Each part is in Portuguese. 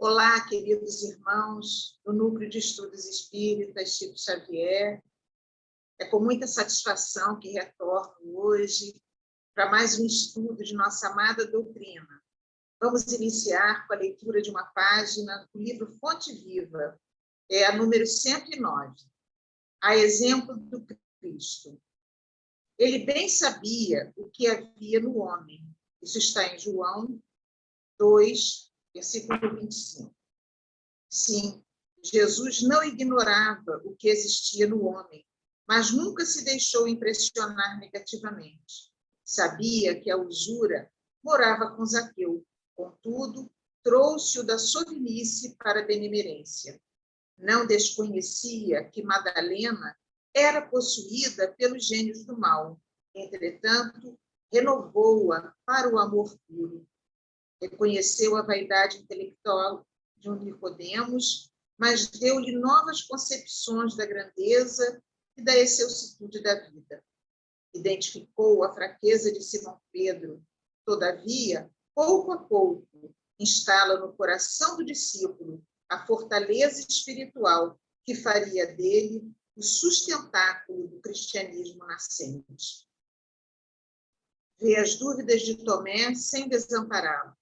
Olá, queridos irmãos do Núcleo de Estudos Espíritas Chico Xavier. É com muita satisfação que retorno hoje para mais um estudo de nossa amada doutrina. Vamos iniciar com a leitura de uma página do livro Fonte Viva, a número 109, a exemplo do Cristo. Ele bem sabia o que havia no homem. Isso está em João 2, versículo 25. Sim, Jesus não ignorava o que existia no homem, mas nunca se deixou impressionar negativamente. Sabia que a usura morava com Zaqueu, contudo, trouxe-o da sovinice para a benemerência. Não desconhecia que Madalena era possuída pelos gênios do mal. Entretanto, renovou-a para o amor puro. Reconheceu a vaidade intelectual de um Nicodemos, mas deu-lhe novas concepções da grandeza e da excelsitude da vida. Identificou a fraqueza de Simão Pedro. Todavia, pouco a pouco, instala no coração do discípulo a fortaleza espiritual que faria dele o sustentáculo do cristianismo nascente. Vê as dúvidas de Tomé sem desampará-lo.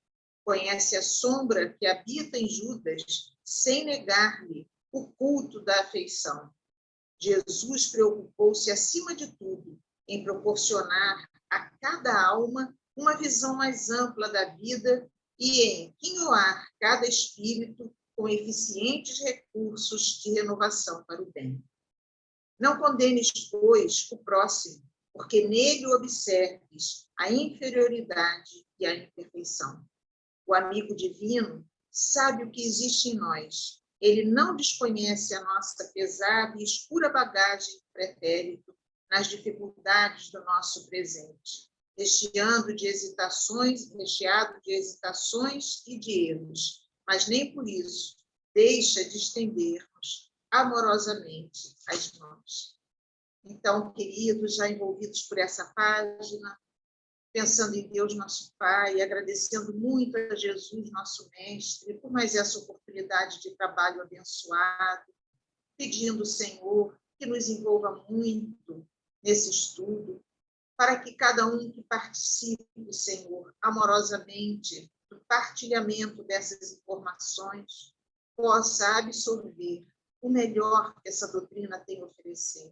Conhece a sombra que habita em Judas sem negar-lhe o culto da afeição. Jesus preocupou-se, acima de tudo, em proporcionar a cada alma uma visão mais ampla da vida e em quinhoar cada espírito com eficientes recursos de renovação para o bem. Não condenes, pois, o próximo, porque nele observes a inferioridade e a imperfeição. O amigo divino sabe o que existe em nós. Ele não desconhece a nossa pesada e escura bagagem de pretérito nas dificuldades do nosso presente, recheado de hesitações e de erros, mas nem por isso deixa de estender-nos amorosamente as mãos. Então, queridos, já envolvidos por essa página, pensando em Deus, nosso Pai, agradecendo muito a Jesus, nosso Mestre, por mais essa oportunidade de trabalho abençoado, pedindo, Senhor, que nos envolva muito nesse estudo, para que cada um que participe, Senhor, amorosamente, do partilhamento dessas informações, possa absorver o melhor que essa doutrina tem a oferecer.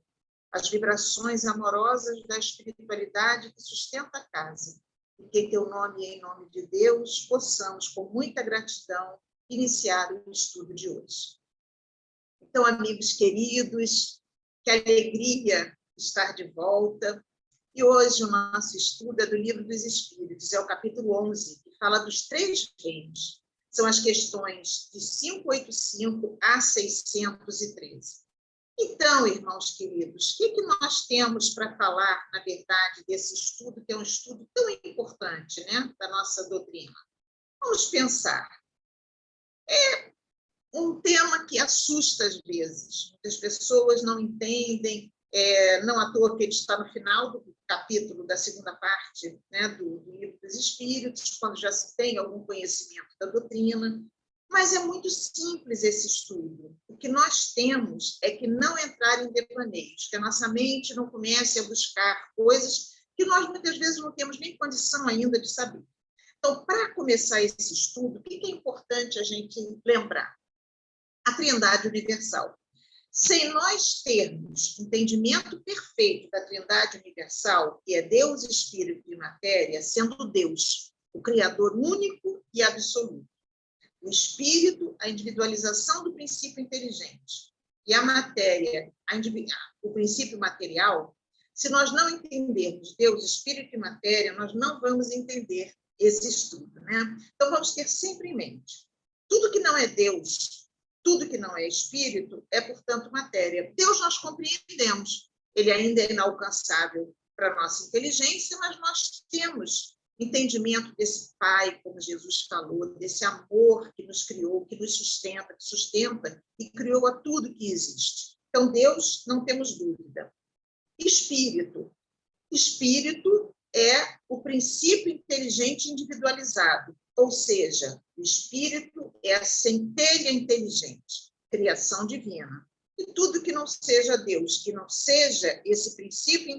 As vibrações amorosas da espiritualidade que sustenta a casa. E que em teu nome e em nome de Deus possamos, com muita gratidão, iniciar o estudo de hoje. Então, amigos queridos, que alegria estar de volta. E hoje o nosso estudo é do Livro dos Espíritos, é o capítulo 11, que fala dos 3 reinos. São as questões de 585 a 613. Então, irmãos queridos, o que nós temos para falar, na verdade, desse estudo, que é um estudo tão importante, né, da nossa doutrina? Vamos pensar. É um tema que assusta às vezes. Muitas pessoas não entendem, não à toa que ele está no final do capítulo da segunda parte, né, do Livro dos Espíritos, quando já se tem algum conhecimento da doutrina. Mas é muito simples esse estudo. O que nós temos é que não entrar em devaneios, que a nossa mente não comece a buscar coisas que nós muitas vezes não temos nem condição ainda de saber. Então, para começar esse estudo, o que é importante a gente lembrar? A Trindade Universal. Sem nós termos entendimento perfeito da Trindade Universal, que é Deus, Espírito e Matéria, sendo Deus o Criador único e absoluto, o espírito, a individualização do princípio inteligente, e a matéria, o princípio material, se nós não entendermos Deus, espírito e matéria, nós não vamos entender esse estudo, né? Então, vamos ter sempre em mente, tudo que não é Deus, tudo que não é espírito, é, portanto, matéria. Deus nós compreendemos, ele ainda é inalcançável para a nossa inteligência, mas nós temos entendimento desse Pai, como Jesus falou, desse amor que nos criou, que nos sustenta e criou a tudo que existe. Então, Deus, não temos dúvida. Espírito. Espírito é o princípio inteligente individualizado, ou seja, o espírito é a centelha inteligente, criação divina. E tudo que não seja Deus, que não seja esse princípio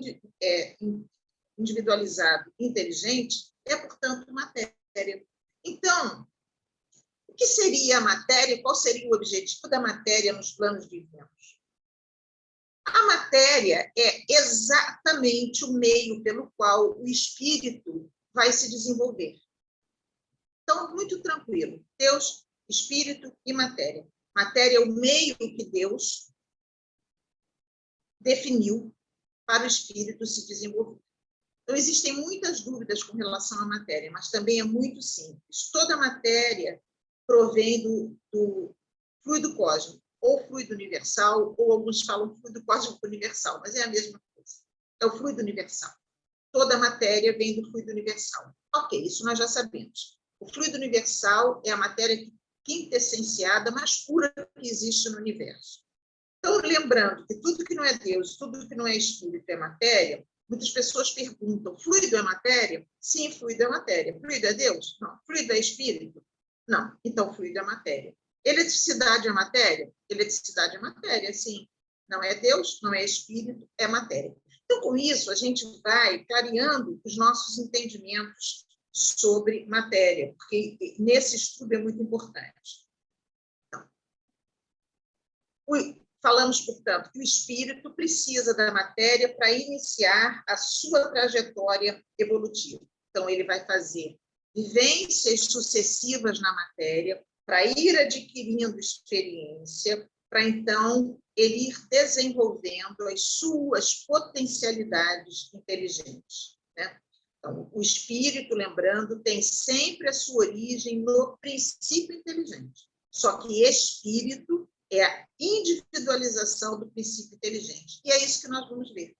individualizado, inteligente, é, portanto, matéria. Então, o que seria a matéria? Qual seria o objetivo da matéria nos planos divinos? A matéria é exatamente o meio pelo qual o espírito vai se desenvolver. Então, muito tranquilo. Deus, espírito e matéria. Matéria é o meio que Deus definiu para o espírito se desenvolver. Então, existem muitas dúvidas com relação à matéria, mas também é muito simples. Toda matéria provém do fluido cósmico, ou fluido universal, ou alguns falam fluido cósmico universal, mas é a mesma coisa. É o fluido universal. Toda matéria vem do fluido universal. Ok, isso nós já sabemos. O fluido universal é a matéria quintessenciada mais pura que existe no universo. Então, lembrando que tudo que não é Deus, tudo que não é espírito é matéria, muitas pessoas perguntam, fluido é matéria? Sim, fluido é matéria. Fluido é Deus? Não. Fluido é espírito? Não. Então, fluido é matéria. Eletricidade é matéria? Eletricidade é matéria, sim. Não é Deus, não é espírito, é matéria. Então, com isso, a gente vai clareando os nossos entendimentos sobre matéria, porque nesse estudo é muito importante. Então, falamos, portanto, que o espírito precisa da matéria para iniciar a sua trajetória evolutiva. Então, ele vai fazer vivências sucessivas na matéria para ir adquirindo experiência, para então ele ir desenvolvendo as suas potencialidades inteligentes, né? Então, o espírito, lembrando, tem sempre a sua origem no princípio inteligente. Só que espírito é a individualização do princípio inteligente. E é isso que nós vamos ver.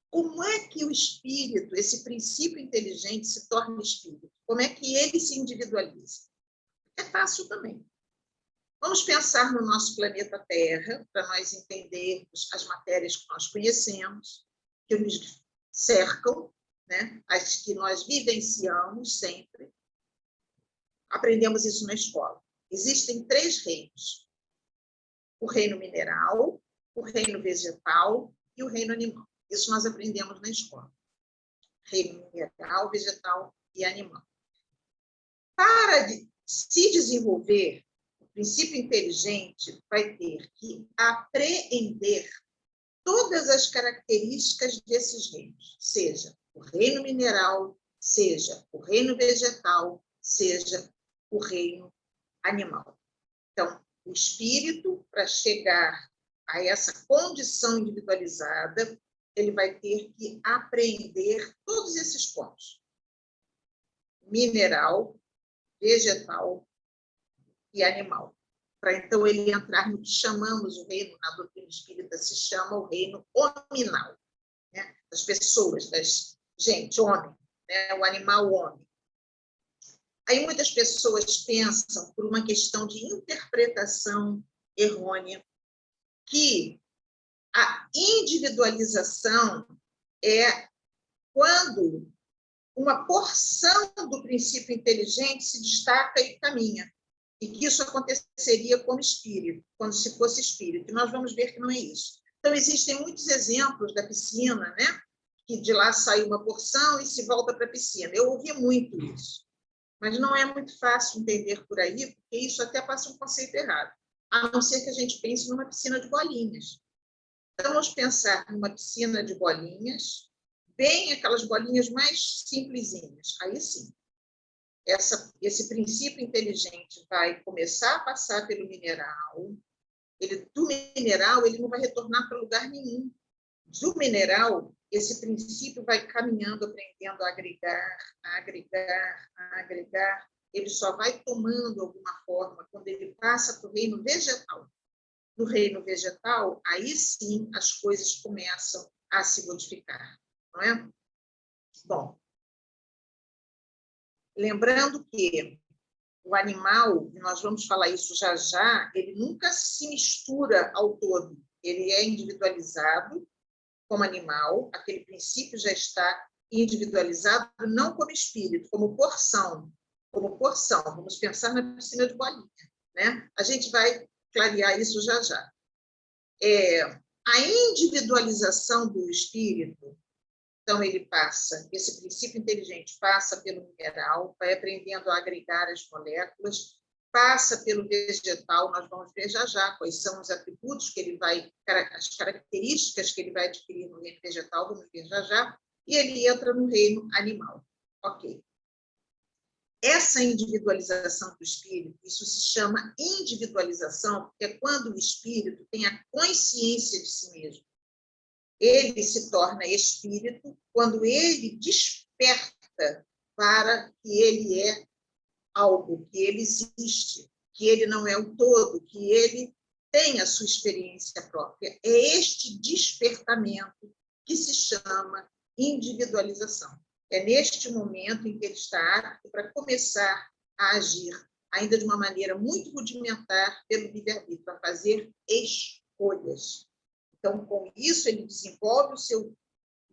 Como é que o espírito, esse princípio inteligente, se torna espírito? Como é que ele se individualiza? É fácil também. Vamos pensar no nosso planeta Terra, para nós entendermos as matérias que nós conhecemos, que nos cercam, né? As que nós vivenciamos sempre. Aprendemos isso na escola. Existem 3 reinos: o reino mineral, o reino vegetal e o reino animal. Isso nós aprendemos na escola. Reino mineral, vegetal e animal. Para se desenvolver, o princípio inteligente vai ter que apreender todas as características desses reinos, seja o reino mineral, seja o reino vegetal, seja o reino animal. Então, o espírito, para chegar a essa condição individualizada, ele vai ter que aprender todos esses pontos: mineral, vegetal e animal. Para então ele entrar no que chamamos o reino, na doutrina espírita se chama o reino hominal, né? Das pessoas, gente, homem, né? O animal homem. Aí muitas pessoas pensam, por uma questão de interpretação errônea, que a individualização é quando uma porção do princípio inteligente se destaca e caminha, e que isso aconteceria como espírito, quando se fosse espírito. E nós vamos ver que não é isso. Então, existem muitos exemplos da piscina, né? Que de lá sai uma porção e se volta para a piscina. Eu ouvi muito isso. Mas não é muito fácil entender por aí, porque isso até passa um conceito errado, a não ser que a gente pense numa piscina de bolinhas. Então, vamos pensar numa piscina de bolinhas, bem aquelas bolinhas mais simplesinhas. Aí sim, esse princípio inteligente vai começar a passar pelo mineral. Do mineral, ele não vai retornar para lugar nenhum. Do mineral, esse princípio vai caminhando, aprendendo a agregar, a agregar, a agregar. Ele só vai tomando alguma forma quando ele passa para o reino vegetal. No reino vegetal, aí sim as coisas começam a se modificar, não é? Bom, lembrando que o animal, e nós vamos falar isso já já, ele nunca se mistura ao todo. Ele é individualizado como animal, aquele princípio já está individualizado, não como espírito, como porção. Como porção. Vamos pensar na piscina de bolinha. né? A gente vai clarear isso já já. A individualização do espírito, então ele passa, esse princípio inteligente passa pelo mineral, vai aprendendo a agregar as moléculas, passa pelo vegetal, nós vamos ver já já quais são os atributos que ele vai, as características que ele vai adquirir no reino vegetal, vamos ver já já, e ele entra no reino animal. Ok. Essa individualização do espírito, isso se chama individualização, porque é quando o espírito tem a consciência de si mesmo. Ele se torna espírito quando ele desperta para que ele é algo, que ele existe, que ele não é o todo, que ele tem a sua experiência própria. É este despertamento que se chama individualização. É neste momento em que ele está apto para começar a agir, ainda de uma maneira muito rudimentar, pelo livre-arbítrio, a fazer escolhas. Então, com isso, ele desenvolve o seu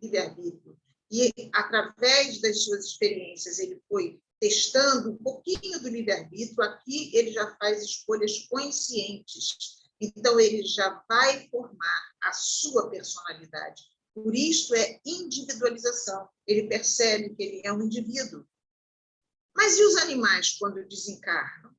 livre-arbítrio. E, através das suas experiências, ele foi testando um pouquinho do livre-arbítrio. Aqui, ele já faz escolhas conscientes. Então, ele já vai formar a sua personalidade. Por isso, é individualização. Ele percebe que ele é um indivíduo. Mas e os animais, quando desencarnam?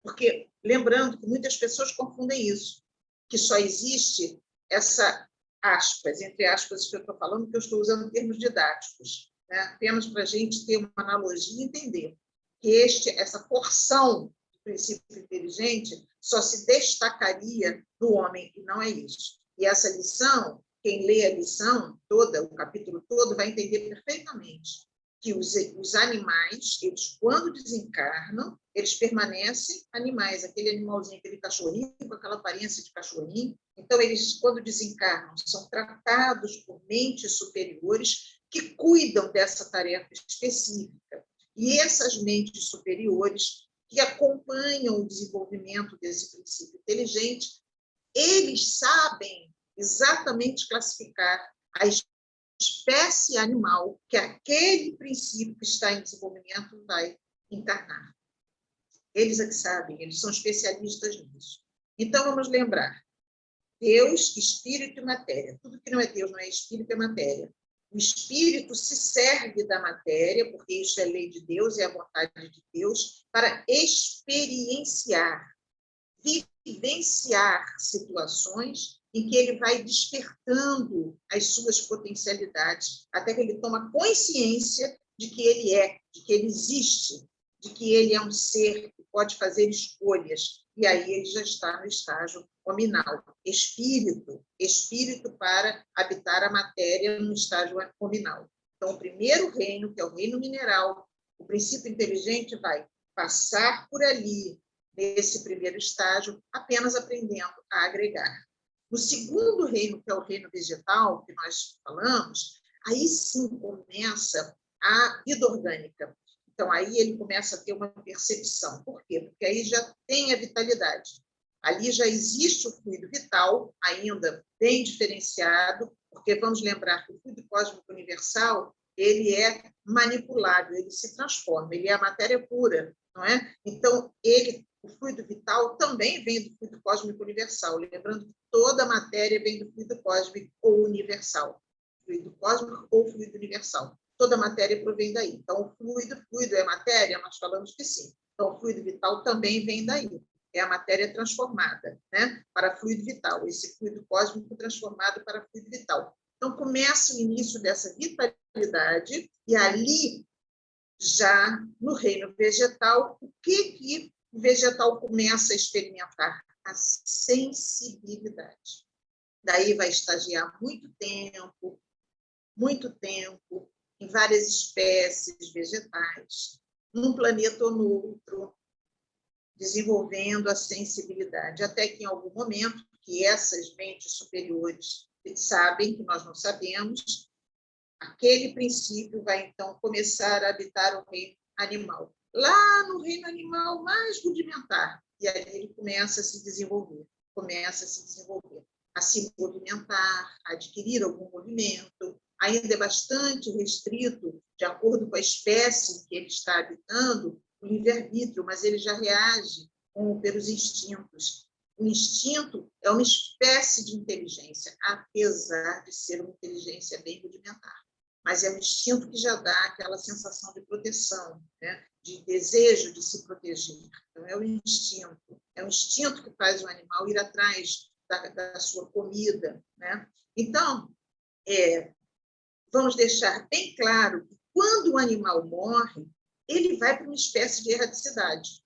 Porque, lembrando que muitas pessoas confundem isso, que só existe essa, aspas, entre aspas, que eu estou falando, que eu estou usando termos didáticos, né? Apenas para a gente ter uma analogia e entender que essa porção do princípio inteligente só se destacaria no homem, e não é isso. E essa lição, quem lê a lição toda, o capítulo todo, vai entender perfeitamente que os animais, eles, quando desencarnam, eles permanecem animais, aquele animalzinho, aquele cachorrinho, com aquela aparência de cachorrinho. Então, eles, quando desencarnam, são tratados por mentes superiores que cuidam dessa tarefa específica. E essas mentes superiores, que acompanham o desenvolvimento desse princípio inteligente, eles sabem exatamente classificar a espécie animal que aquele princípio que está em desenvolvimento vai encarnar. Eles é que sabem, eles são especialistas nisso. Então, vamos lembrar, Deus, espírito e matéria. Tudo que não é Deus não é espírito, é matéria. O espírito se serve da matéria, porque isso é lei de Deus, é a vontade de Deus, para experienciar, vivenciar situações em que ele vai despertando as suas potencialidades, até que ele toma consciência de que ele é, de que ele existe, de que ele é um ser que pode fazer escolhas. E aí ele já está no estágio hominal. Espírito para habitar a matéria no estágio hominal. Então, o primeiro reino, que é o reino mineral, o princípio inteligente vai passar por ali, nesse primeiro estágio, apenas aprendendo a agregar. No segundo reino, que é o reino vegetal, que nós falamos, aí sim começa a vida orgânica. Então, aí ele começa a ter uma percepção. Por quê? Porque aí já tem a vitalidade. Ali já existe o fluido vital, ainda bem diferenciado, porque vamos lembrar que o fluido cósmico universal, ele é manipulado, ele se transforma, ele é a matéria pura, não é? Então, o fluido vital também vem do fluido cósmico universal, lembrando que toda a matéria vem do fluido cósmico ou universal, fluido cósmico ou fluido universal. Toda a matéria provém daí. Então, o fluido é matéria? Nós falamos que sim. Então, o fluido vital também vem daí. É a matéria transformada, né, para fluido vital, esse fluido cósmico transformado para fluido vital. Então, começa o início dessa vitalidade, e ali, já no reino vegetal, o que o vegetal começa a experimentar? A sensibilidade. Daí vai estagiar muito tempo, em várias espécies vegetais, num planeta ou no outro, desenvolvendo a sensibilidade, até que em algum momento, que essas mentes superiores sabem que nós não sabemos, aquele princípio vai, então, começar a habitar o reino animal. Lá no reino animal mais rudimentar, e aí ele começa a se desenvolver, a se movimentar, a adquirir algum movimento. Ainda é bastante restrito, de acordo com a espécie que ele está habitando, o livre-arbítrio, mas ele já reage como pelos instintos. O instinto é uma espécie de inteligência, apesar de ser uma inteligência bem rudimentar. Mas é um instinto que já dá aquela sensação de proteção, né? De desejo de se proteger. Então, é o instinto que faz o animal ir atrás da sua comida, né? Então, vamos deixar bem claro que quando o animal morre, ele vai para uma espécie de erraticidade.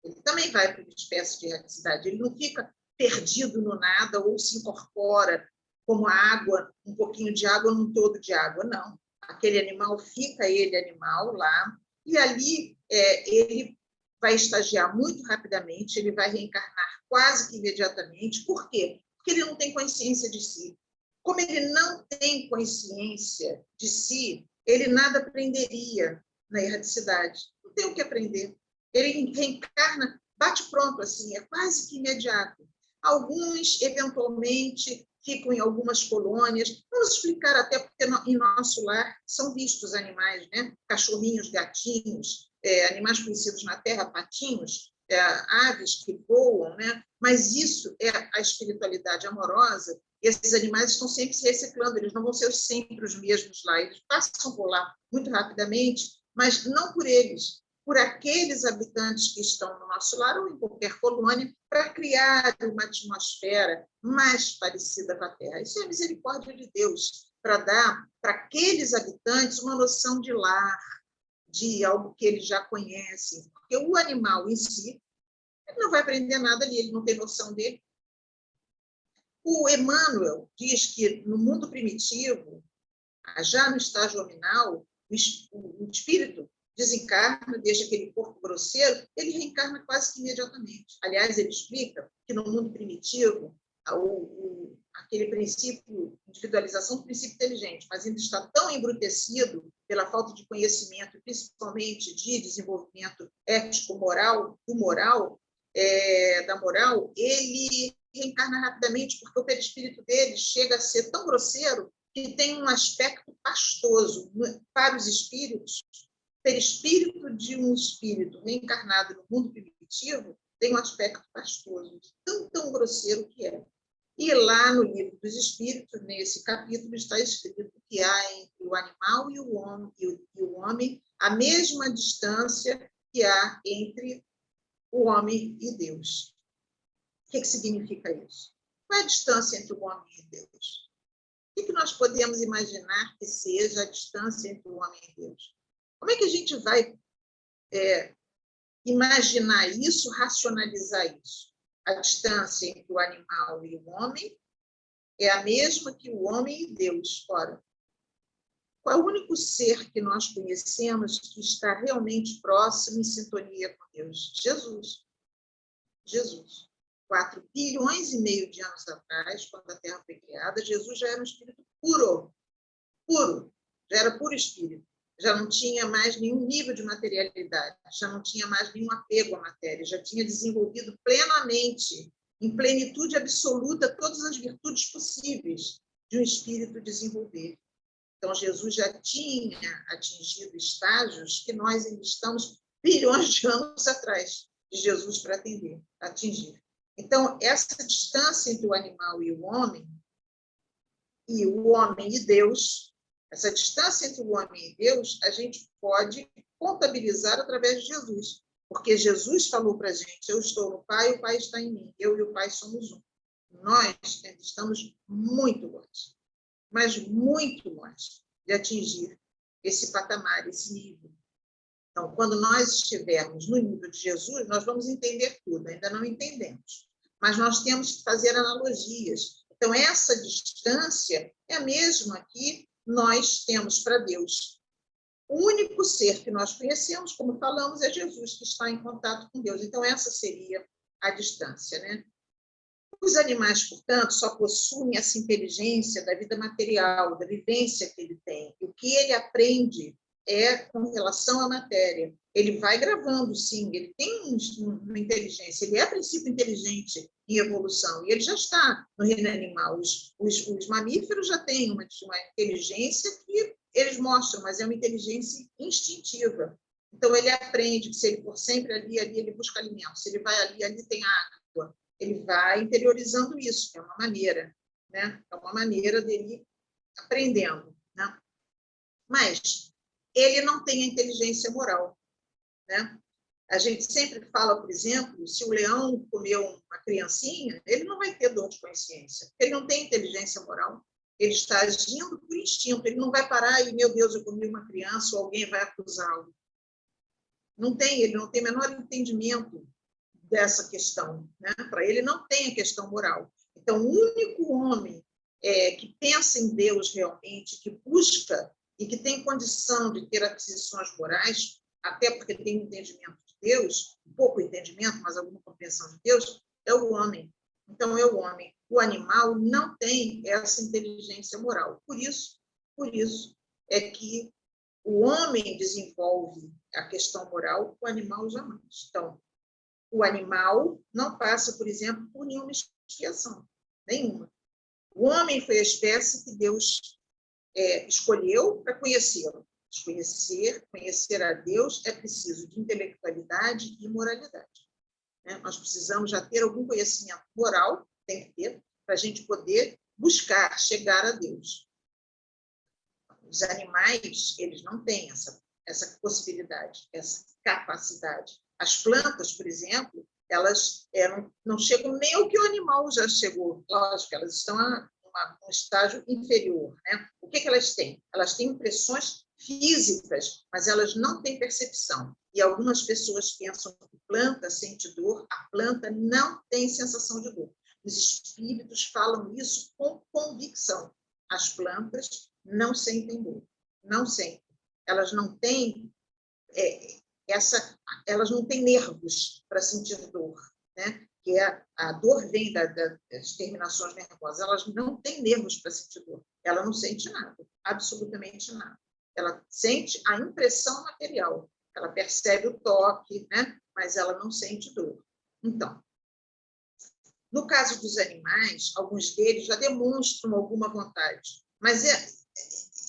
Ele também vai para uma espécie de erraticidade. Ele não fica perdido no nada ou se incorpora como a água, um pouquinho de água num todo de água. Não. Aquele animal fica ele animal lá e ali ele vai estagiar muito rapidamente, ele vai reencarnar quase que imediatamente. Por quê? Porque ele não tem consciência de si. Como ele não tem consciência de si, ele nada aprenderia na erraticidade. Não tem o que aprender. Ele reencarna, bate pronto, assim, é quase que imediato. Alguns, eventualmente, ficam em algumas colônias. Vamos explicar até porque em nosso lar são vistos animais, né? Cachorrinhos, gatinhos, animais conhecidos na terra, patinhos, aves que voam, né? Mas isso é a espiritualidade amorosa. Esses animais estão sempre se reciclando, eles não vão ser sempre os mesmos lá, eles passam por lá muito rapidamente, mas não por eles, por aqueles habitantes que estão no nosso lar ou em qualquer colônia, para criar uma atmosfera mais parecida com a Terra. Isso é a misericórdia de Deus, para dar para aqueles habitantes uma noção de lar, de algo que eles já conhecem. Porque o animal em si, ele não vai aprender nada ali, ele não tem noção dele. O Emmanuel diz que no mundo primitivo, já no estágio nominal, o espírito desencarna, deixa aquele corpo grosseiro, ele reencarna quase que imediatamente. Aliás, ele explica que no mundo primitivo, aquele princípio, individualização do princípio inteligente, mas ainda está tão embrutecido pela falta de conhecimento, principalmente de desenvolvimento ético-moral, da moral, ele reencarna rapidamente, porque o perispírito dele chega a ser tão grosseiro que tem um aspecto pastoso. Para os espíritos, o perispírito de um espírito reencarnado no mundo primitivo tem um aspecto pastoso, tão grosseiro que é. E lá no Livro dos Espíritos, nesse capítulo, está escrito que há entre o animal e o homem a mesma distância que há entre o homem e Deus. O que significa isso? Qual é a distância entre o homem e Deus? O que nós podemos imaginar que seja a distância entre o homem e Deus? Como é que a gente vai imaginar isso, racionalizar isso? A distância entre o animal e o homem é a mesma que o homem e Deus. Ora, qual é o único ser que nós conhecemos que está realmente próximo, em sintonia com Deus? Jesus. 4 bilhões e meio de anos atrás, quando a Terra foi criada, Jesus já era um espírito puro, já era puro espírito, já não tinha mais nenhum nível de materialidade, já não tinha mais nenhum apego à matéria, já tinha desenvolvido plenamente, em plenitude absoluta, todas as virtudes possíveis de um espírito desenvolver. Então, Jesus já tinha atingido estágios que nós ainda estamos bilhões de anos atrás de Jesus para atingir. Então, essa distância entre o animal e o homem e Deus, essa distância entre o homem e Deus, a gente pode contabilizar através de Jesus. Porque Jesus falou para a gente, eu estou no Pai, o Pai está em mim. Eu e o Pai somos um. Nós estamos muito longe, mas muito longe de atingir esse patamar, esse nível. Então, quando nós estivermos no nível de Jesus, nós vamos entender tudo, ainda não entendemos. Mas nós temos que fazer analogias. Então, essa distância é a mesma que nós temos para Deus. O único ser que nós conhecemos, como falamos, é Jesus, que está em contato com Deus. Então, essa seria a distância, né? Os animais, portanto, só possuem essa inteligência da vida material, da vivência que ele tem. O que ele aprende é com relação à matéria. Ele vai gravando, sim, ele tem uma inteligência, ele é a princípio inteligente em evolução, e ele já está no reino animal. Os mamíferos já têm uma inteligência que eles mostram, mas é uma inteligência instintiva. Então, ele aprende que se ele for sempre ali, ele busca alimento. Se ele vai ali tem água. Ele vai interiorizando isso, que é uma maneira, né? É uma maneira dele ir aprendendo, né? Mas ele não tem a inteligência moral, né? A gente sempre fala, por exemplo, se o leão comeu uma criancinha, ele não vai ter dor de consciência, ele não tem inteligência moral, ele está agindo por instinto, ele não vai parar e, meu Deus, eu comi uma criança, ou alguém vai acusá-lo. Não tem, ele não tem o menor entendimento dessa questão, né? Para ele não tem a questão moral. Então, o único homem que pensa em Deus realmente, que busca e que tem condição de ter aquisições morais, até porque tem entendimento de Deus, pouco entendimento, mas alguma compreensão de Deus, é o homem. Então, é o homem. O animal não tem essa inteligência moral. Por isso é que o homem desenvolve a questão moral, o animal jamais. Então, o animal não passa, por exemplo, por nenhuma expiação, nenhuma. O homem foi a espécie que Deus escolheu para conhecê-lo. Conhecer a Deus é preciso de intelectualidade e moralidade, né? Nós precisamos já ter algum conhecimento moral, tem que ter, para a gente poder buscar chegar a Deus. Os animais, eles não têm essa possibilidade, essa capacidade. As plantas, por exemplo, elas não chegam nem ao que o animal já chegou. Lógico, elas estão num estágio inferior, né? O que elas têm? Elas têm impressões físicas, mas elas não têm percepção. E algumas pessoas pensam que planta sente dor, a planta não tem sensação de dor. Os espíritos falam isso com convicção. As plantas não sentem dor, não sentem. Elas não têm elas não têm nervos para sentir dor, né? Que a dor vem das terminações nervosas. Elas não têm nervos para sentir dor. Ela não sente nada, absolutamente nada. Ela sente a impressão material. Ela percebe o toque, né? Mas ela não sente dor. Então, no caso dos animais, alguns deles já demonstram alguma vontade, mas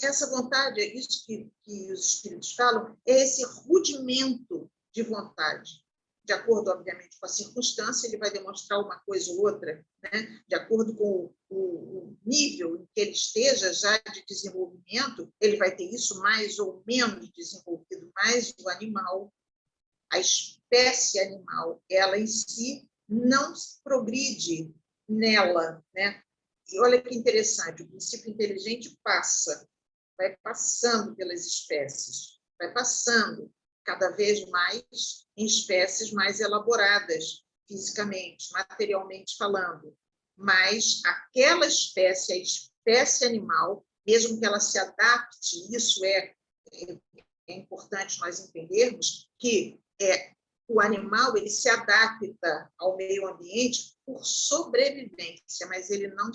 essa vontade, é isso que os espíritos falam, é esse rudimento de vontade. De acordo, obviamente, com a circunstância, ele vai demonstrar uma coisa ou outra, né? De acordo com o nível em que ele esteja já de desenvolvimento, ele vai ter isso mais ou menos desenvolvido, mais o animal, a espécie animal, ela em si não progride nela, né? E olha que interessante, o princípio inteligente vai passando pelas espécies, vai passando cada vez mais em espécies mais elaboradas fisicamente, materialmente falando. Mas aquela espécie, a espécie animal, mesmo que ela se adapte, isso é importante nós entendermos que o animal ele se adapta ao meio ambiente por sobrevivência, mas ele não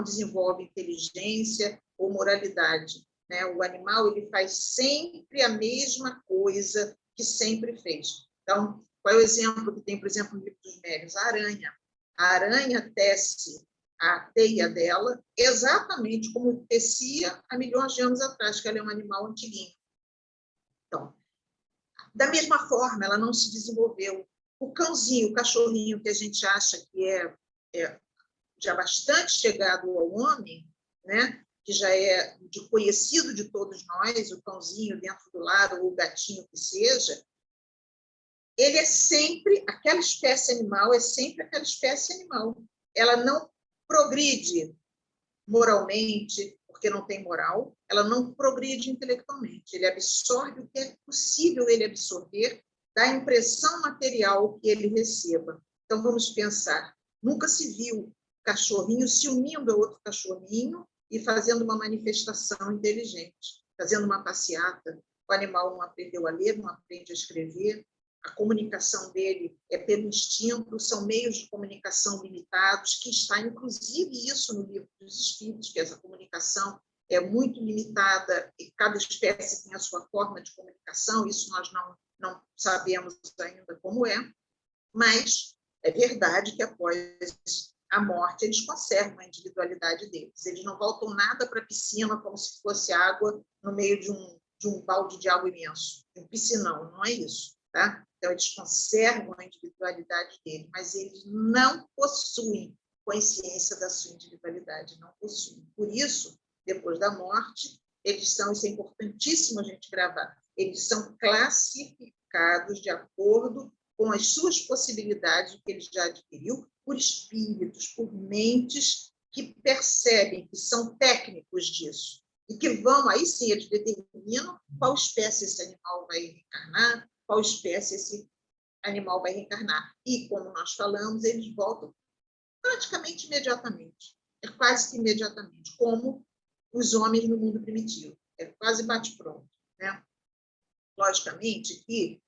desenvolve inteligência ou moralidade, né? O animal ele faz sempre a mesma coisa que sempre fez. Então, qual é o exemplo que tem, por exemplo, no livro dos Médiuns? A aranha. A aranha tece a teia dela exatamente como tecia há milhões de anos atrás, que ela é um animal antiguinho. Então, da mesma forma, ela não se desenvolveu. O cãozinho, o cachorrinho, que a gente acha que é já bastante chegado ao homem, né? Que já é de conhecido de todos nós, o cãozinho dentro do lar, ou o gatinho que seja, ele é sempre, aquela espécie animal é sempre aquela espécie animal. Ela não progride moralmente, porque não tem moral, ela não progride intelectualmente. Ele absorve o que é possível ele absorver da impressão material que ele receba. Então, vamos pensar, nunca se viu cachorrinho se unindo a outro cachorrinho e fazendo uma manifestação inteligente, fazendo uma passeata. O animal não aprendeu a ler, não aprende a escrever, a comunicação dele é pelo instinto, são meios de comunicação limitados, que está, inclusive, isso no livro dos Espíritos, que essa comunicação é muito limitada, e cada espécie tem a sua forma de comunicação, isso nós não sabemos ainda como é, mas é verdade que após a morte eles conservam a individualidade deles, eles não voltam nada para a piscina como se fosse água no meio de de um balde de água imenso, de um piscinão, não é isso, tá? Então, eles conservam a individualidade dele, mas eles não possuem consciência da sua individualidade, não possuem. Por isso, depois da morte, eles são, isso é importantíssimo a gente gravar, eles são classificados de acordo com as suas possibilidades, que ele já adquiriu, por espíritos, por mentes que percebem, que são técnicos disso, e que vão, aí sim, eles determinam qual espécie esse animal vai reencarnar, qual espécie esse animal vai reencarnar. E, como nós falamos, eles voltam praticamente imediatamente, é quase que imediatamente, como os homens no mundo primitivo, é quase bate-pronto, né? Logicamente que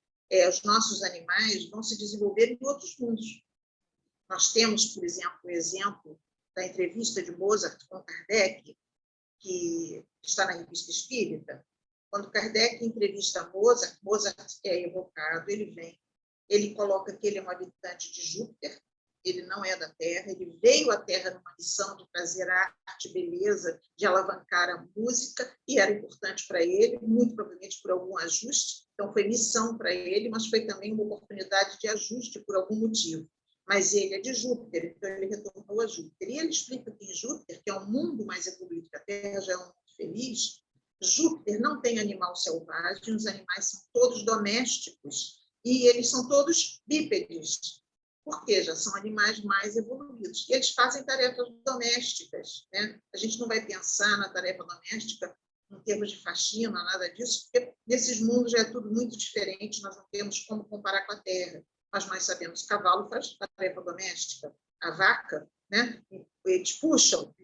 os nossos animais vão se desenvolver em outros mundos. Nós temos, por exemplo, o exemplo da entrevista de Mozart com Kardec, que está na Revista Espírita. Quando Kardec entrevista Mozart, Mozart é evocado, ele vem, ele coloca que ele é um habitante de Júpiter, ele não é da Terra, ele veio à Terra numa missão de trazer arte, beleza, de alavancar a música, e era importante para ele, muito provavelmente por algum ajuste, então foi missão para ele, mas foi também uma oportunidade de ajuste por algum motivo. Mas ele é de Júpiter, então ele retornou a Júpiter. E ele explica que em Júpiter, que é um mundo mais evoluído que a Terra, já é um mundo feliz, Júpiter não tem animal selvagem, os animais são todos domésticos, e eles são todos bípedes, porque já são animais mais evoluídos. E eles fazem tarefas domésticas, né? A gente não vai pensar na tarefa doméstica em termos de faxina, nada disso, porque nesses mundos já é tudo muito diferente, nós não temos como comparar com a Terra. Mas nós sabemos que o cavalo faz tarefa doméstica, a vaca, né? Eles puxam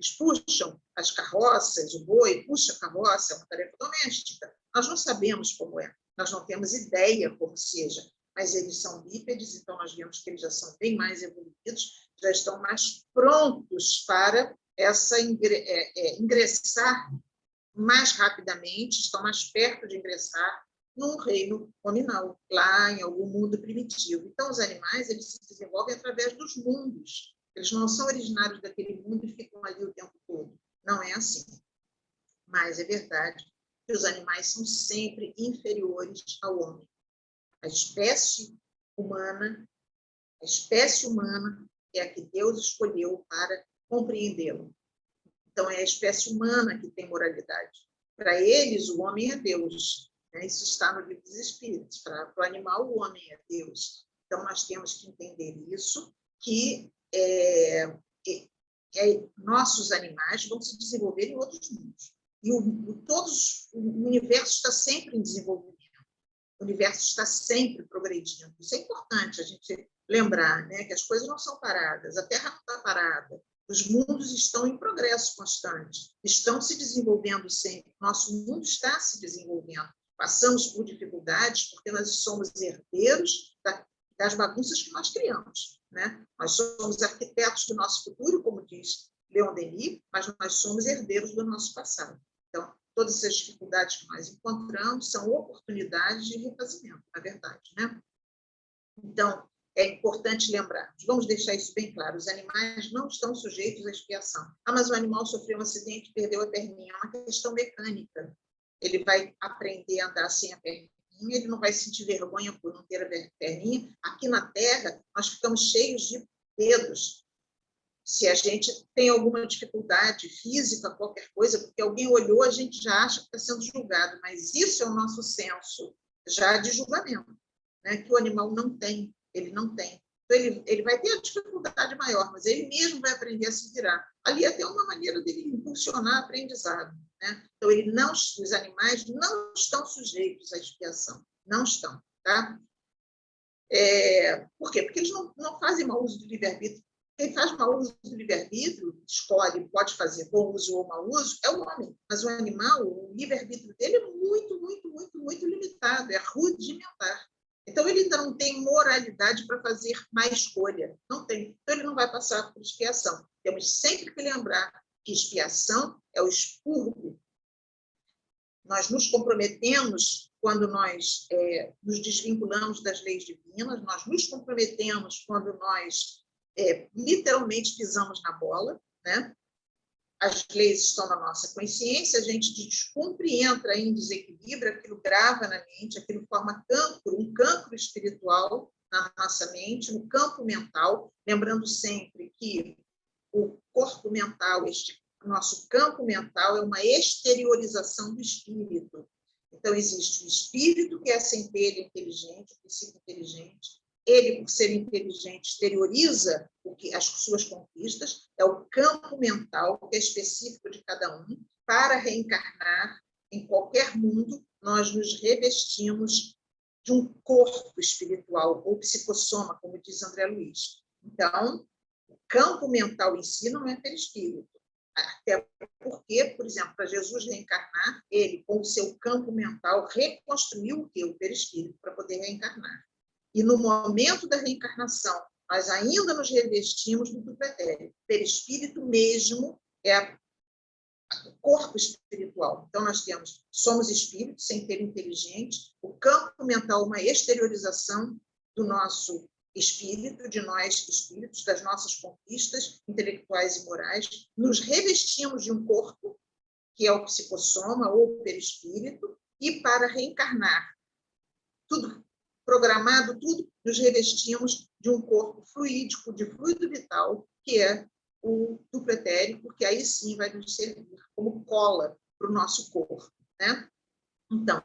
as carroças, o boi puxa a carroça, é uma tarefa doméstica. Nós não sabemos como é, nós não temos ideia como seja, mas eles são bípedes, então nós vemos que eles já são bem mais evoluídos, já estão mais prontos para ingressar mais rapidamente, estão mais perto de ingressar num reino nominal, lá em algum mundo primitivo. Então, os animais eles se desenvolvem através dos mundos. Eles não são originários daquele mundo e ficam ali o tempo todo. Não é assim. Mas é verdade que os animais são sempre inferiores ao homem. A espécie humana é a que Deus escolheu para compreendê-lo. Então, é a espécie humana que tem moralidade. Para eles, o homem é Deus. Isso está no Livro dos Espíritos. Para o animal, o homem é Deus. Então, nós temos que entender isso, que nossos animais vão se desenvolver em outros mundos. E o universo está sempre em desenvolvimento. O universo está sempre progredindo. Isso é importante a gente lembrar, né? Que as coisas não são paradas, a Terra não está parada. Os mundos estão em progresso constante, estão se desenvolvendo sempre. Nosso mundo está se desenvolvendo. Passamos por dificuldades porque nós somos herdeiros das bagunças que nós criamos, né? Nós somos arquitetos do nosso futuro, como diz Leon Denis, mas nós somos herdeiros do nosso passado. Então, todas essas dificuldades que nós encontramos são oportunidades de refazimento, na verdade, né? Então, é importante lembrar, vamos deixar isso bem claro, os animais não estão sujeitos à expiação. Mas o animal sofreu um acidente, perdeu a perninha, é uma questão mecânica. Ele vai aprender a andar sem a perninha, ele não vai sentir vergonha por não ter a perninha. Aqui na Terra, nós ficamos cheios de dedos. Se a gente tem alguma dificuldade física, qualquer coisa, porque alguém olhou, a gente já acha que está sendo julgado, mas isso é o nosso senso já de julgamento, né? Que o animal não tem. Ele não tem. Então, ele vai ter a dificuldade maior, mas ele mesmo vai aprender a se virar. Ali é até uma maneira dele impulsionar o aprendizado, né? Então, os animais não estão sujeitos à expiação. Não estão, tá? Por quê? Porque eles não fazem mau uso do livre-arbítrio. Quem faz mau uso do livre-arbítrio, escolhe, pode fazer bom uso ou mau uso, é o homem. Mas o animal, o livre-arbítrio dele é muito, muito, muito, muito limitado, é rudimentar. Então, ele ainda não tem moralidade para fazer má escolha. Não tem. Então, ele não vai passar por expiação. Temos sempre que lembrar que expiação é o expurgo. Nós nos comprometemos quando nós nos desvinculamos das leis divinas, nós nos comprometemos quando nós literalmente pisamos na bola, né? as leis estão na nossa consciência, a gente descumpre, entra em desequilíbrio, aquilo grava na mente, aquilo forma cancro, um cancro espiritual na nossa mente, no campo mental, lembrando sempre que o corpo mental, este nosso campo mental é uma exteriorização do espírito. Então, existe o espírito, que é a centelha inteligente, o princípio inteligente. Ele, por ser inteligente, exterioriza as suas conquistas, é o campo mental, que é específico de cada um. Para reencarnar em qualquer mundo, nós nos revestimos de um corpo espiritual, ou psicossoma, como diz André Luiz. Então, o campo mental em si não é perispírito. Até porque, por exemplo, para Jesus reencarnar, ele, com o seu campo mental, reconstruiu o quê? O perispírito, para poder reencarnar. E no momento da reencarnação, nós ainda nos revestimos do pretérito. O perispírito mesmo é o corpo espiritual. Então, nós somos espíritos, sem ter inteligente, o campo mental, uma exteriorização do nosso espírito, de nós espíritos, das nossas conquistas intelectuais e morais, nos revestimos de um corpo, que é o psicossoma ou o perispírito, e para reencarnar, tudo programado, tudo, nos revestimos de um corpo fluídico, de fluido vital, que é o do pretérito, porque aí sim vai nos servir como cola para o nosso corpo, né? Então,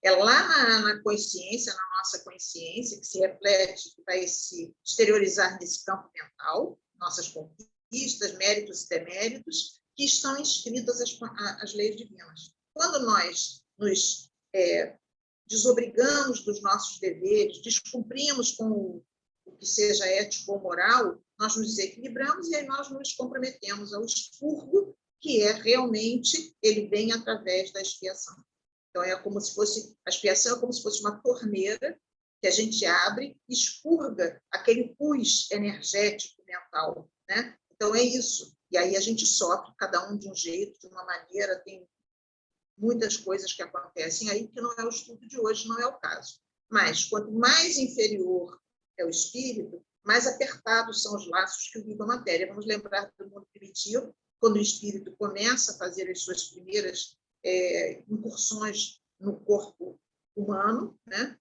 é lá na consciência, na nossa consciência, que se reflete, que vai se exteriorizar nesse campo mental, nossas conquistas, méritos e deméritos, que estão inscritas as leis divinas. Quando nós nos desobrigamos dos nossos deveres, descumprimos com o que seja ético ou moral, nós nos desequilibramos e aí nós nos comprometemos ao expurgo, que é realmente, ele vem através da expiação. Então, é como se fosse, a expiação é como se fosse uma torneira que a gente abre e expurga aquele pus energético mental, né? Então, é isso. E aí a gente sofre, cada um de um jeito, de uma maneira, tem muitas coisas que acontecem aí, que não é o estudo de hoje, não é o caso. Mas, quanto mais inferior é o espírito, mais apertados são os laços que ligam a matéria. Vamos lembrar do mundo primitivo, quando o espírito começa a fazer as suas primeiras incursões no corpo humano, né?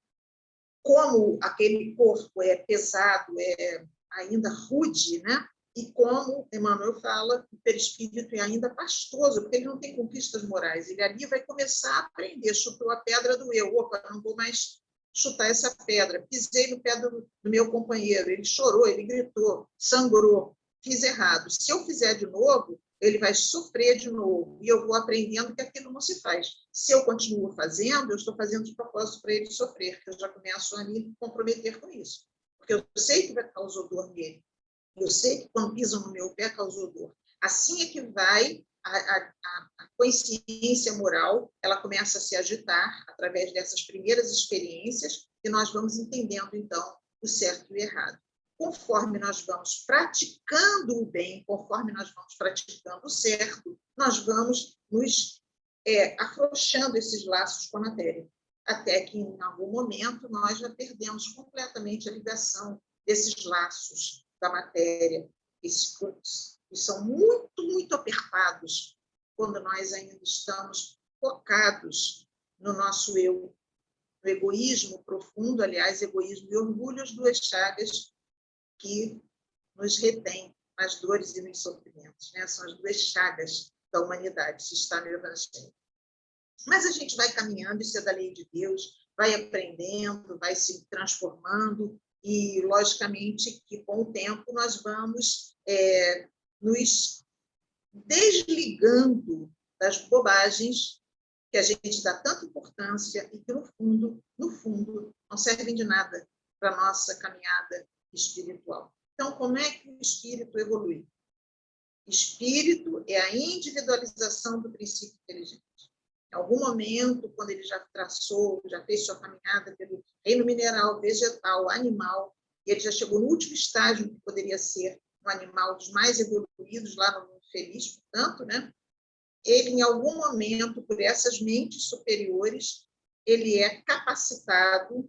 Como aquele corpo é pesado, é ainda rude, né? E como Emmanuel fala, o perispírito é ainda pastoso, porque ele não tem conquistas morais. Ele ali vai começar a aprender, chutou a pedra do eu, opa, não vou mais chutar essa pedra, pisei no pé do meu companheiro, ele chorou, ele gritou, sangrou, fiz errado. Se eu fizer de novo, ele vai sofrer de novo, e eu vou aprendendo que aquilo não se faz. Se eu continuo fazendo, eu estou fazendo de propósito para ele sofrer, que eu já começo a me comprometer com isso. Porque eu sei que vai causar dor nele. Eu sei que quando pisam no meu pé causou dor. Assim é que vai a consciência moral, ela começa a se agitar através dessas primeiras experiências e nós vamos entendendo, então, o certo e o errado. Conforme nós vamos praticando o bem, conforme nós vamos praticando o certo, nós vamos nos afrouxando esses laços com a matéria, até que, em algum momento, nós já perdemos completamente a ligação desses laços da matéria, esses pontos, que são muito, muito apertados quando nós ainda estamos focados no nosso eu, no egoísmo profundo, aliás, egoísmo e orgulho, as duas chagas que nos retêm nas dores e nos sofrimentos, né? São as duas chagas da humanidade, se está no Evangelho. Mas a gente vai caminhando, isso é da lei de Deus, vai aprendendo, vai se transformando, e, logicamente, que com o tempo nós vamos nos desligando das bobagens que a gente dá tanta importância e que, no fundo, não servem de nada para a nossa caminhada espiritual. Então, como é que o espírito evolui? Espírito é a individualização do princípio inteligente. Em algum momento, quando ele já traçou, já fez sua caminhada pelo reino mineral, vegetal, animal, e ele já chegou no último estágio que poderia ser um animal dos mais evoluídos lá no mundo feliz, portanto, né? Ele, em algum momento, por essas mentes superiores, ele é capacitado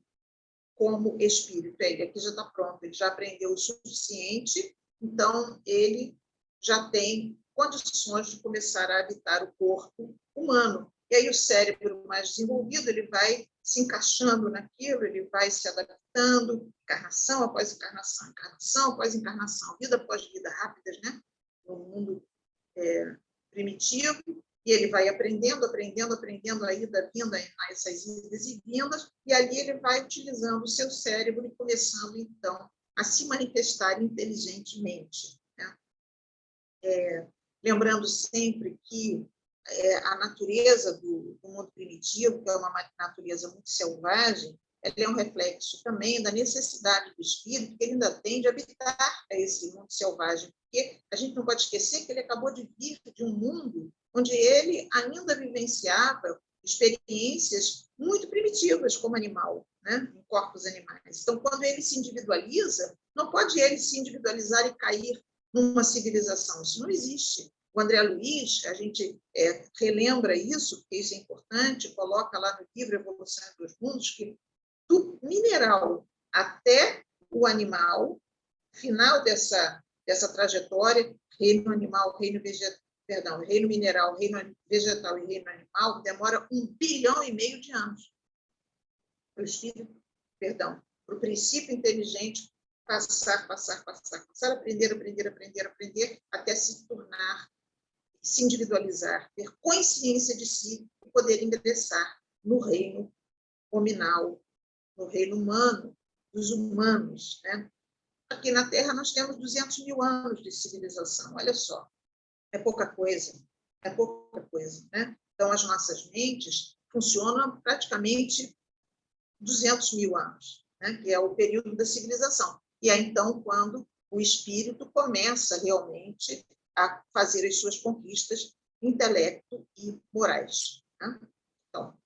como espírito. Ele aqui já está pronto, ele já aprendeu o suficiente, então ele já tem condições de começar a habitar o corpo humano. E aí o cérebro mais desenvolvido, ele vai se encaixando naquilo, ele vai se adaptando, encarnação após encarnação, encarnação após encarnação, vida após vida, rápidas, né? No mundo primitivo, e ele vai aprendendo a ida, vinda, essas idas e vindas, e ali ele vai utilizando o seu cérebro e começando, então, a se manifestar inteligentemente. Né? Lembrando sempre que a natureza do mundo primitivo, que é uma natureza muito selvagem, ela é um reflexo também da necessidade do espírito, que ele ainda tem de habitar esse mundo selvagem, porque a gente não pode esquecer que ele acabou de vir de um mundo onde ele ainda vivenciava experiências muito primitivas como animal, né? Em corpos animais. Então, quando ele se individualiza, não pode ele se individualizar e cair numa civilização. Isso não existe. O André Luiz, a gente relembra isso, porque isso é importante, coloca lá no livro Evolução dos Mundos, que do mineral até o animal, final dessa trajetória, reino animal, reino vegetal, perdão, reino mineral, reino vegetal e reino animal, demora 1,5 bilhão de anos. Para o espírito, perdão, para o princípio inteligente passar, aprender, até se tornar, se individualizar, ter consciência de si e poder ingressar no reino hominal, no reino humano, dos humanos. Né? Aqui na Terra nós temos 200 mil anos de civilização, olha só, é pouca coisa, né? Então, as nossas mentes funcionam praticamente 200 mil anos, né? Que é o período da civilização. E é então quando o espírito começa realmente a fazer as suas conquistas intelecto e morais. Né? Então,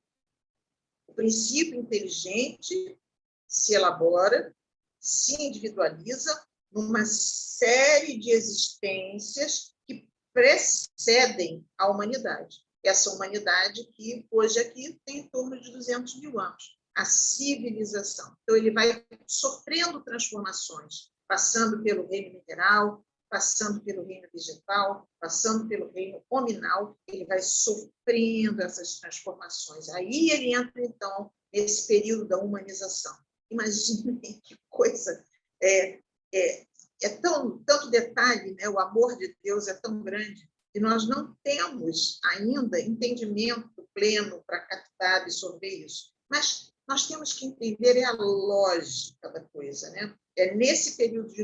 o princípio inteligente se elabora, se individualiza numa série de existências que precedem a humanidade. Essa humanidade que hoje aqui tem em torno de 200 mil anos. A civilização. Então, ele vai sofrendo transformações, passando pelo reino mineral, passando pelo reino vegetal, passando pelo reino hominal, ele vai sofrendo essas transformações. Aí ele entra, então, nesse período da humanização. Imaginem que coisa, tanto detalhe, né? O amor de Deus é tão grande, e nós não temos ainda entendimento pleno para captar, absorver isso. Mas nós temos que entender a lógica da coisa. Né? É nesse período de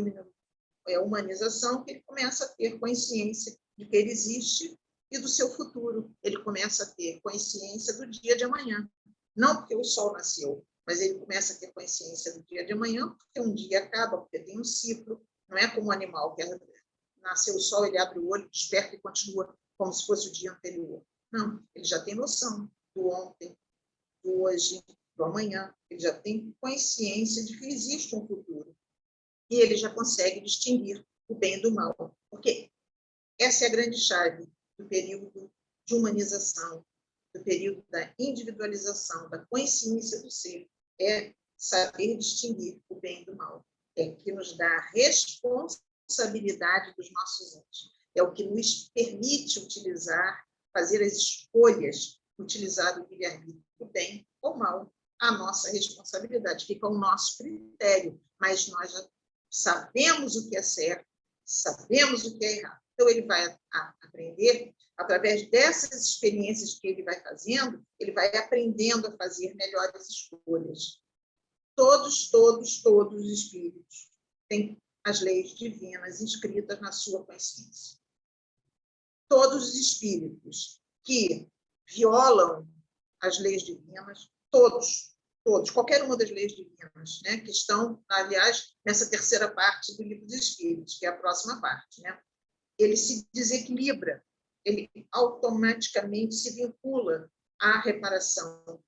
humanização que ele começa a ter consciência de que ele existe e do seu futuro. Ele começa a ter consciência do dia de amanhã. Não porque o sol nasceu, mas ele começa a ter consciência do dia de amanhã, porque um dia acaba, porque tem um ciclo. Não é como um animal, que nasceu o sol, ele abre o olho, desperta e continua como se fosse o dia anterior. Não, ele já tem noção do ontem, do hoje, do amanhã. Ele já tem consciência de que existe um futuro. E ele já consegue distinguir o bem do mal. Porque essa é a grande chave do período de humanização, do período da individualização, da consciência do ser. É saber distinguir o bem do mal. É o que nos dá a responsabilidade dos nossos atos. É o que nos permite fazer as escolhas, utilizar o livre-arbítrio do bem ou mal. A nossa responsabilidade fica ao nosso critério, mas nós já sabemos o que é certo, sabemos o que é errado. Então, ele vai aprender, através dessas experiências que ele vai fazendo, ele vai aprendendo a fazer melhores escolhas. Todos os espíritos têm as leis divinas inscritas na sua consciência. Todos os espíritos que violam as leis divinas, todos, qualquer uma das leis divinas, né, que estão, aliás, nessa terceira parte do Livro dos Espíritos, que é a próxima parte, né, ele se desequilibra, ele automaticamente se vincula à reparação,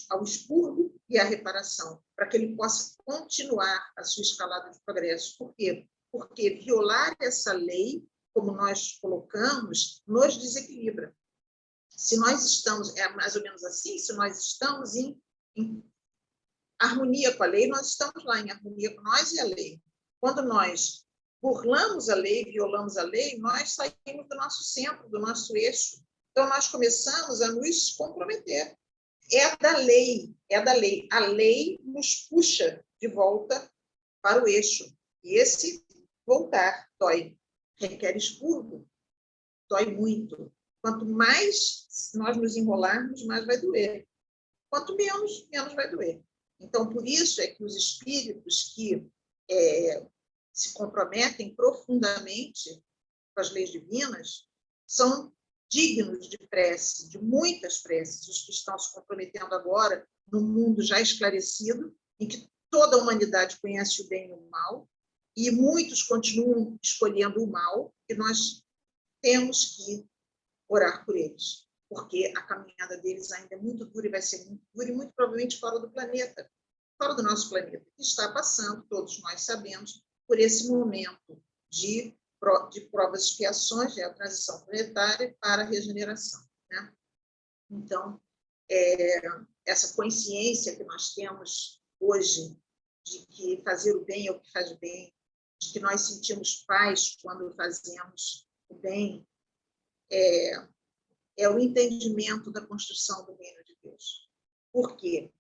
ao expurgo e à reparação, para que ele possa continuar a sua escalada de progresso. Por quê? Porque violar essa lei, como nós colocamos, nos desequilibra. Se nós estamos, é mais ou menos assim, se nós estamos em harmonia com a lei, nós estamos lá em harmonia com nós e a lei. Quando nós burlamos a lei, violamos a lei, nós saímos do nosso centro, do nosso eixo. Então, nós começamos a nos comprometer. É da lei, é da lei. A lei nos puxa de volta para o eixo. E esse voltar dói, requer expurgo, dói muito. Quanto mais nós nos enrolarmos, mais vai doer. Quanto menos, menos vai doer. Então, por isso é que os espíritos que se comprometem profundamente com as leis divinas são dignos de prece, de muitas preces, os que estão se comprometendo agora num mundo já esclarecido, em que toda a humanidade conhece o bem e o mal, e muitos continuam escolhendo o mal, e nós temos que orar por eles, porque a caminhada deles ainda é muito dura e vai ser muito dura, e muito provavelmente fora do planeta, fora do nosso planeta, que está passando, todos nós sabemos, por esse momento de provas e expiações, a transição planetária para a regeneração. Né? Então, essa consciência que nós temos hoje de que fazer o bem é o que faz bem, de que nós sentimos paz quando fazemos o bem, é o entendimento da construção do reino de Deus. Por quê?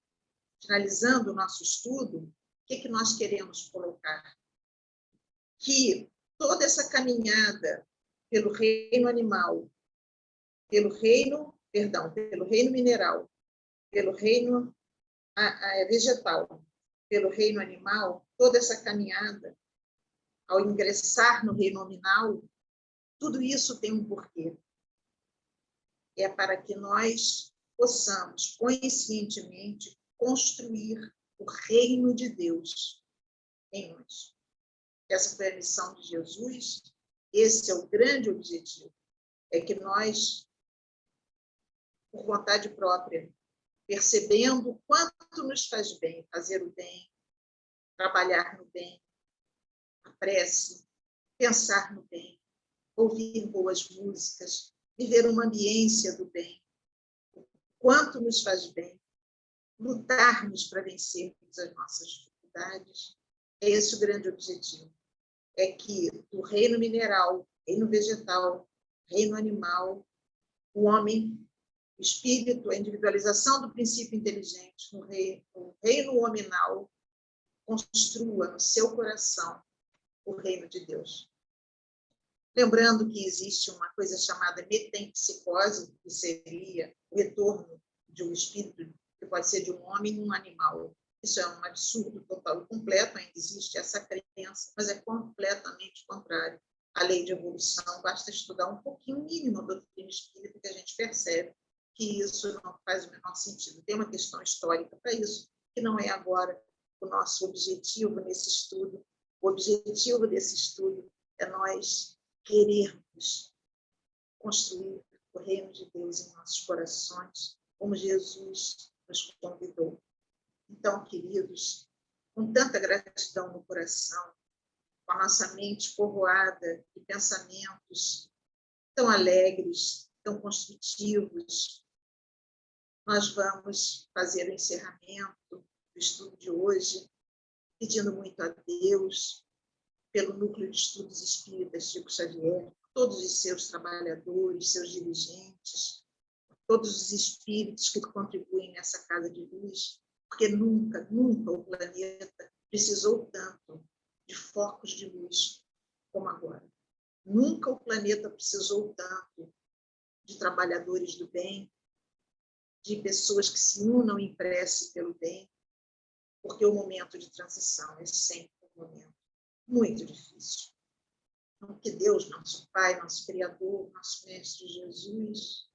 Finalizando o nosso estudo, o que nós queremos colocar? Que toda essa caminhada pelo reino animal, pelo reino mineral, pelo reino vegetal, pelo reino animal, toda essa caminhada, ao ingressar no reino nominal, tudo isso tem um porquê. É para que nós possamos conscientemente construir o reino de Deus em nós. Essa foi a missão de Jesus, esse é o grande objetivo, é que nós, por vontade própria, percebendo o quanto nos faz bem fazer o bem, trabalhar no bem, a prece, pensar no bem, ouvir boas músicas, viver uma ambiência do bem, o quanto nos faz bem, lutarmos para vencermos as nossas dificuldades, é esse o grande objetivo. É que do reino mineral, reino vegetal, reino animal, o homem, o espírito, a individualização do princípio inteligente no reino hominal, construa no seu coração o reino de Deus. Lembrando que existe uma coisa chamada metempsicose, que seria o retorno de um espírito, que pode ser de um homem em um animal. Isso é um absurdo total e completo, ainda existe essa crença, mas é completamente contrário à lei de evolução. Basta estudar um pouquinho, mínimo, a doutrina espírita, que a gente percebe que isso não faz o menor sentido. Tem uma questão histórica para isso, que não é agora o nosso objetivo nesse estudo. O objetivo desse estudo é nós querermos construir o reino de Deus em nossos corações, como Jesus nos convidou. Então, queridos, com tanta gratidão no coração, com a nossa mente povoada de pensamentos tão alegres, tão construtivos, nós vamos fazer o encerramento do estudo de hoje, pedindo muito a Deus, pelo Núcleo de Estudos Espíritas Chico Xavier, todos os seus trabalhadores, seus dirigentes, todos os espíritos que contribuem nessa casa de luz, porque nunca, nunca o planeta precisou tanto de focos de luz como agora. Nunca o planeta precisou tanto de trabalhadores do bem, de pessoas que se unam em prece pelo bem, porque o momento de transição é sempre um momento muito difícil. Então, que Deus, nosso Pai, nosso Criador, nosso Mestre Jesus,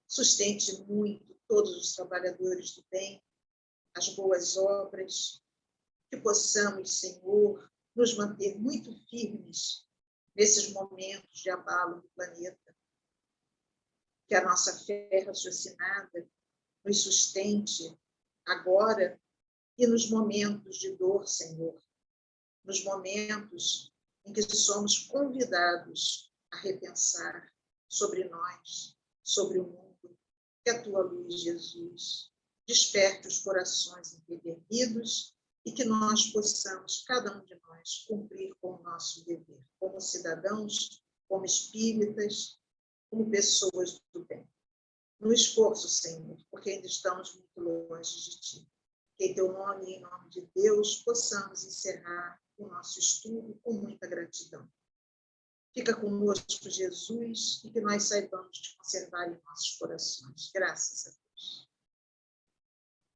sustente muito todos os trabalhadores do bem, as boas obras, que possamos, Senhor, nos manter muito firmes nesses momentos de abalo do planeta, que a nossa fé raciocinada nos sustente agora e nos momentos de dor, Senhor, nos momentos em que somos convidados a repensar sobre nós, sobre o mundo, que a tua luz, Jesus, desperte os corações empedernidos e que nós possamos, cada um de nós, cumprir com o nosso dever, como cidadãos, como espíritas, como pessoas do bem. No esforço, Senhor, porque ainda estamos muito longe de Ti. Que em Teu nome e em nome de Deus possamos encerrar o nosso estudo com muita gratidão. Fica conosco, Jesus, e que nós saibamos te conservar em nossos corações. Graças a Deus.